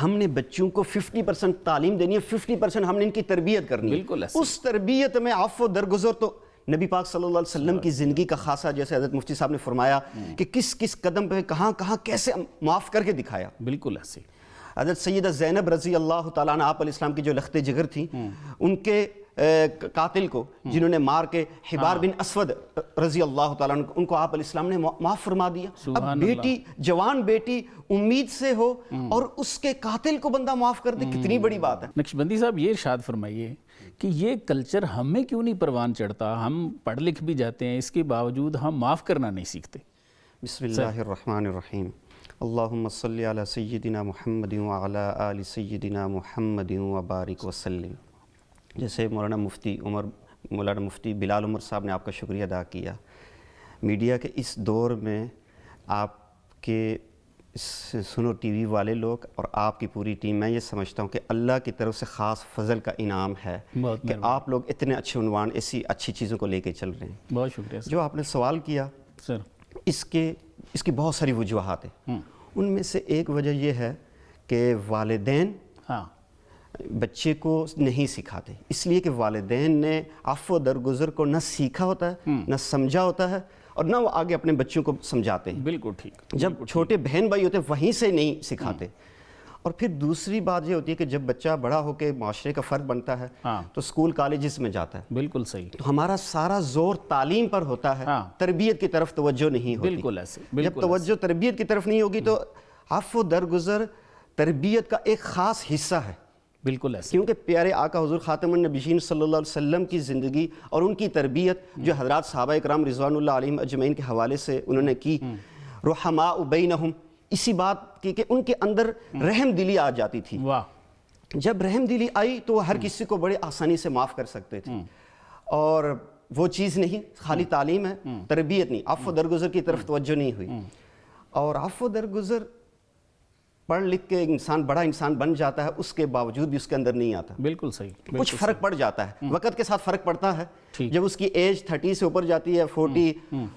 ہم نے بچوں کو 50% تعلیم دینی ہے، 50% ہم نے ان کی تربیت کرنی ہے۔ بالکل ایسے اس تربیت میں عفو درگزر تو نبی پاک صلی اللہ علیہ وسلم کی زندگی کا خاصہ، جیسے حضرت مفتی صاحب نے فرمایا کہ کس کس قدم پہ کہاں کہاں کیسے معاف کر کے دکھایا۔ بالکل ایسے حضرت سیدہ زینب رضی اللہ تعالیٰ عنہ آپ علیہ السلام کی جو لخت جگر تھیں، ان کے قاتل کو جنہوں نے مار کے حبار بن اسود رضی اللہ تعالیٰ عنہ ان کو آپ علیہ السلام نے معاف فرما دیا۔ اب بیٹی، جوان بیٹی امید سے ہو اور اس کے قاتل کو بندہ معاف کر دے، کتنی بڑی بات ہے۔ نقشبندی صاحب یہ ارشاد فرمائیے کہ یہ کلچر ہمیں کیوں نہیں پروان چڑھتا؟ ہم پڑھ لکھ بھی جاتے ہیں، اس کے باوجود ہم معاف کرنا نہیں سیکھتے۔ بسم اللہ الرحمن الرحیم، اللہم صلی علی سیدنا محمد وعلی آل سیدنا محمد وبارک وسلم۔ جیسے مولانا مفتی بلال عمر صاحب نے آپ کا شکریہ ادا کیا، میڈیا کے اس دور میں آپ کے سنو ٹی وی والے لوگ اور آپ کی پوری ٹیم، میں یہ سمجھتا ہوں کہ اللہ کی طرف سے خاص فضل کا انعام ہے کہ آپ لوگ اتنے اچھے عنوان، ایسی اچھی چیزوں کو لے کے چل رہے ہیں۔ بہت شکریہ جو آپ نے سوال کیا سر، اس کی بہت ساری وجوہات ہیں۔ ان میں سے ایک وجہ یہ ہے کہ والدین بچے کو نہیں سکھاتے، اس لیے کہ والدین نے عفو درگزر کو نہ سیکھا ہوتا ہے، نہ سمجھا ہوتا ہے، اور نہ وہ آگے اپنے بچوں کو سمجھاتے ہیں۔ بالکل ٹھیک۔ جب چھوٹے بہن بھائی ہوتے ہیں وہیں سے نہیں سکھاتے۔ اور پھر دوسری بات یہ ہوتی ہے کہ جب بچہ بڑا ہو کے معاشرے کا فرد بنتا ہے تو اسکول کالجز میں جاتا ہے، بالکل صحیح، تو ہمارا سارا زور تعلیم پر ہوتا ہے، تربیت کی طرف توجہ نہیں ہوتی۔ بالکل ایسے، جب توجہ تربیت کی طرف نہیں ہوگی تو عفو درگزر تربیت کا ایک خاص حصہ ہے۔ بالکل ایسے، کیونکہ پیارے آقا حضور خاتم النبیین صلی اللہ علیہ وسلم کی زندگی اور ان کی تربیت جو حضرات صحابہ اکرام رضوان اللہ علیہم اجمعین کے حوالے سے انہوں نے کی، رحماء بینہم، اسی بات کی کہ ان کے اندر رحم دلی آ جاتی تھی۔ جب رحم دلی آئی تو وہ ہر کسی کو بڑے آسانی سے معاف کر سکتے تھے، اور وہ چیز نہیں خالی تعلیم ہے، تربیت نہیں، عفو درگزر کی طرف توجہ نہیں ہوئی۔ اور عفو درگزر پڑھ لکھ کے انسان بڑا انسان بن جاتا ہے، اس کے باوجود بھی اس کے اندر نہیں آتا۔ بالکل صحیح، کچھ فرق پڑ جاتا ہے، وقت کے ساتھ فرق پڑتا ہے۔ جب اس کی ایج 30 سے اوپر جاتی ہے، 40،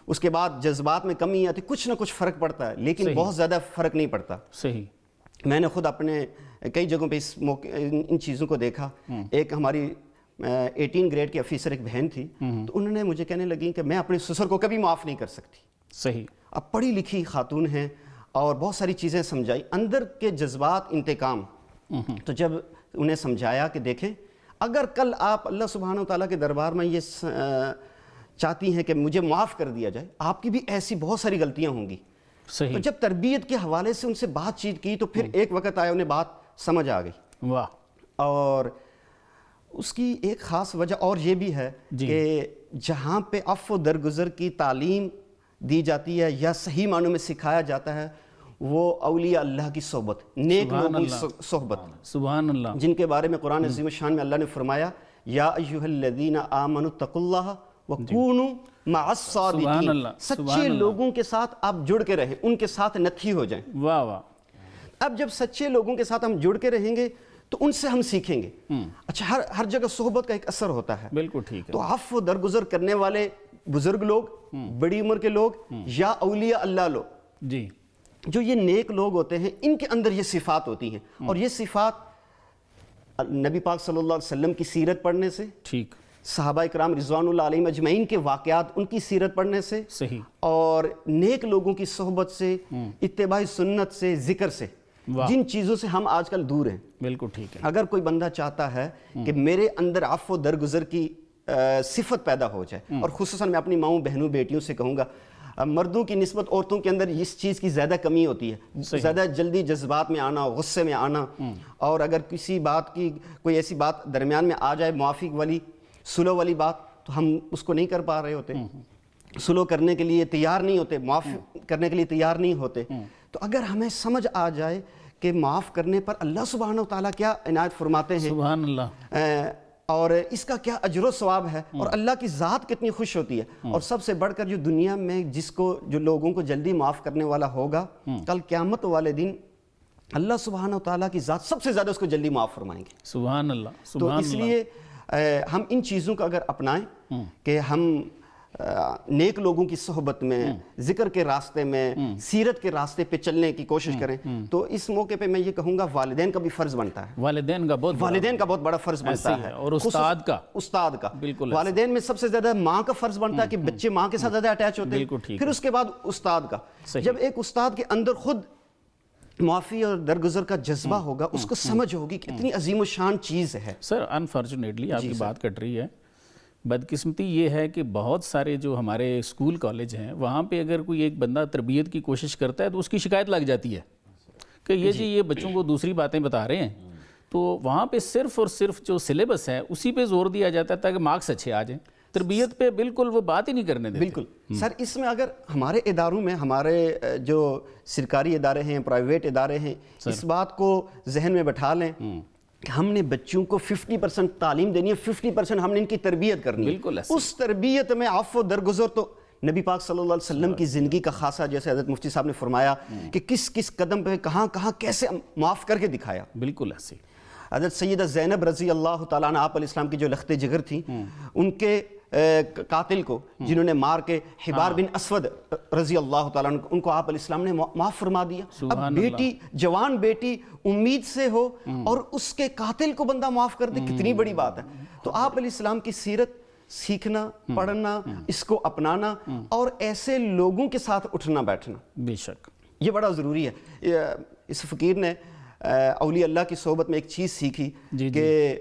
اس کے بعد جذبات میں کمی آتی، کچھ نہ کچھ فرق پڑتا ہے، لیکن بہت زیادہ فرق نہیں پڑتا۔ صحیح، میں نے خود اپنے کئی جگہوں پہ اس موقع ان چیزوں کو دیکھا۔ ایک ہماری 18 گریڈ کی افیسر ایک بہن تھی، تو انہوں نے مجھے کہنے لگی کہ میں اپنے سسر کو کبھی معاف نہیں کر سکتی۔ صحیح، اب پڑھی لکھی خاتون ہیں اور بہت ساری چیزیں سمجھائی، اندر کے جذبات، انتقام، تو جب انہیں سمجھایا کہ دیکھیں اگر کل آپ اللہ سبحانہ و تعالیٰ کے دربار میں یہ چاہتی ہیں کہ مجھے معاف کر دیا جائے، آپ کی بھی ایسی بہت ساری غلطیاں ہوں گی۔ تو جب تربیت کے حوالے سے ان سے بات چیت کی تو پھر ایک وقت آیا انہیں بات سمجھ آ گئی۔ واہ، اور اس کی ایک خاص وجہ اور یہ بھی ہے کہ جہاں پہ عفو درگزر کی تعلیم دی جاتی ہے یا صحیح معنوں میں سکھایا جاتا ہے، وہ اولیاء اللہ کی صحبت، نیک لوگوں کی صحبت، سبحان اللہ، جن کے بارے میں قرآن عظیم الشان میں اللہ نے فرمایا یا ایھا الذین آمنوا اتقوا اللہ وکونوا مع الصادقین، سچے لوگوں کے ساتھ آپ جڑ کے رہیں، ان کے ساتھ نتھی ہو جائیں۔ واہ واہ، اب جب سچے لوگوں کے ساتھ ہم جڑ کے رہیں گے تو ان سے ہم سیکھیں گے۔ اچھا، ہر جگہ صحبت کا ایک اثر ہوتا ہے۔ بالکل ٹھیک ہے۔ تو عفو درگزر کرنے والے بزرگ لوگ، بڑی عمر کے لوگ، یا اولیاء اللہ لوگ، جی، جو یہ نیک لوگ ہوتے ہیں، ان کے اندر یہ صفات ہوتی ہیں، اور یہ صفات نبی پاک صلی اللہ علیہ وسلم کی سیرت پڑھنے سے، ٹھیک، صحابہ اکرام رضوان اللہ علیہم اجمعین کے واقعات، ان کی سیرت پڑھنے سے، صحیح، اور نیک لوگوں کی صحبت سے، اتباع سنت سے، ذکر سے، جن چیزوں سے ہم آج کل دور ہیں۔ بالکل ٹھیک ہے۔ اگر کوئی بندہ چاہتا ہے کہ میرے اندر عفو درگزر کی صفت پیدا ہو جائے، اور خصوصاً میں اپنی ماؤں بہنوں بیٹیوں سے کہوں گا، مردوں کی نسبت عورتوں کے اندر اس چیز کی زیادہ کمی ہوتی ہے، زیادہ جلدی جذبات میں آنا، غصے میں آنا، اور اگر کسی بات کی کوئی ایسی بات درمیان میں آ جائے، موافق والی، صلح والی بات، تو ہم اس کو نہیں کر پا رہے ہوتے، صلح کرنے کے لیے تیار نہیں ہوتے، معاف کرنے کے لیے تیار نہیں ہوتے۔ تو اگر ہمیں سمجھ آ جائے کہ معاف کرنے پر اللہ سبحانہ و تعالیٰ کیا عنایت فرماتے ہیں، سبحان اللہ، اور اس کا کیا اجر و ثواب ہے، اور اللہ کی ذات کتنی خوش ہوتی ہے، اور سب سے بڑھ کر جو دنیا میں جو لوگوں کو جلدی معاف کرنے والا ہوگا، کل قیامت والے دن اللہ سبحانہ و تعالیٰ کی ذات سب سے زیادہ اس کو جلدی معاف فرمائیں گے۔ سبحان اللہ، تو سبحان اس لیے ہم ان چیزوں کو اگر اپنائیں کہ ہم نیک لوگوں کی صحبت میں، ذکر کے راستے میں، سیرت کے راستے پہ چلنے کی کوشش کریں. تو اس موقع پہ میں یہ کہوں گا والدین کا بھی فرض بنتا ہے، والدین کا بہت بڑا فرض بنتا ہے، اور استاد کا بالکل. والدین میں سب سے زیادہ ماں کا فرض بنتا ہے کہ بچے ماں کے ساتھ زیادہ اٹیچ ہوتے ہیں، پھر اس کے بعد استاد کا. جب ایک استاد کے اندر خود معافی اور درگزر کا جذبہ ہوگا، اس کو سمجھ ہوگی کہ اتنی عظیم و شان چیز ہے. سر انفارچونیٹلی آپ کی بات کٹ رہی ہے، بدقسمتی یہ ہے کہ بہت سارے جو ہمارے اسکول کالج ہیں وہاں پہ اگر کوئی ایک بندہ تربیت کی کوشش کرتا ہے تو اس کی شکایت لگ جاتی ہے کہ یہ بچوں کو دوسری باتیں بتا رہے ہیں. تو وہاں پہ صرف اور صرف جو سلیبس ہے اسی پہ زور دیا جاتا ہے تاکہ مارکس اچھے آ جائیں، تربیت پہ بالکل وہ بات ہی نہیں کرنے دیتے. بالکل سر، اس میں اگر ہمارے اداروں میں، ہمارے جو سرکاری ادارے ہیں، پرائیویٹ ادارے ہیں، اس بات کو ذہن میں بٹھا لیں کہ ہم نے بچوں کو 50% تعلیم دینی ہے، 50% ہم نے ان کی تربیت کرنی ہے. بالکل اس تربیت میں عفو و درگزر تو نبی پاک صلی اللہ علیہ وسلم کی زندگی کا خاصہ، جیسے حضرت مفتی صاحب نے فرمایا کہ کس کس قدم پہ کہاں کہاں کیسے معاف کر کے دکھایا. بالکل ایسے حضرت سیدہ زینب رضی اللہ تعالیٰ عنہ، آپ علیہ السلام کی جو لخت جگر تھیں، ان کے قاتل کو جنہوں نے مار کے حبار بن اسود رضی اللہ تعالیٰ عنہ، ان کو آپ علیہ السلام نے معاف فرما دیا. اب بیٹی، جوان بیٹی امید سے ہو اور اس کے قاتل کو بندہ معاف کر دے، کتنی بڑی بات ہے. تو آپ علیہ السلام کی سیرت سیکھنا، پڑھنا، اس کو اپنانا اور ایسے لوگوں کے ساتھ اٹھنا بیٹھنا بے شک یہ بڑا ضروری ہے. اس فقیر نے اولیاء اللہ کی صحبت میں ایک چیز سیکھی کہ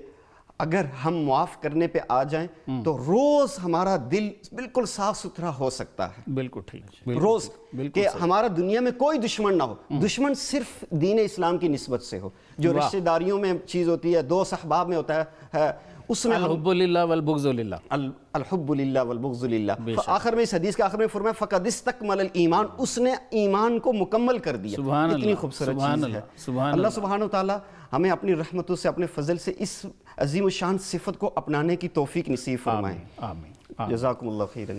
اگر ہم معاف کرنے پہ آ جائیں تو روز ہمارا دل بالکل صاف ستھرا ہو سکتا ہے. بالکل ٹھیک، روز کہ ہمارا دنیا میں کوئی دشمن نہ ہو. دشمن صرف دین اسلام کی نسبت سے ہو. جو رشتہ داریوں میں چیز ہوتی ہے، دوست احباب میں ہوتا ہے، اس میں الحب للہ والبغض للہ، الحب للہ والبغض للہ. آخر میں اس حدیث کے آخر میں فرمایا فقد استکمل الایمان، اس نے ایمان کو مکمل کر دیا. اتنی خوبصورت چیز ہے. اللہ سبحانہ وتعالی ہمیں اپنی رحمتوں سے، اپنے فضل سے اس عظیم الشان صفت کو اپنانے کی توفیق نصیب فرمائے. آمین. جزاکم اللہ خیرا.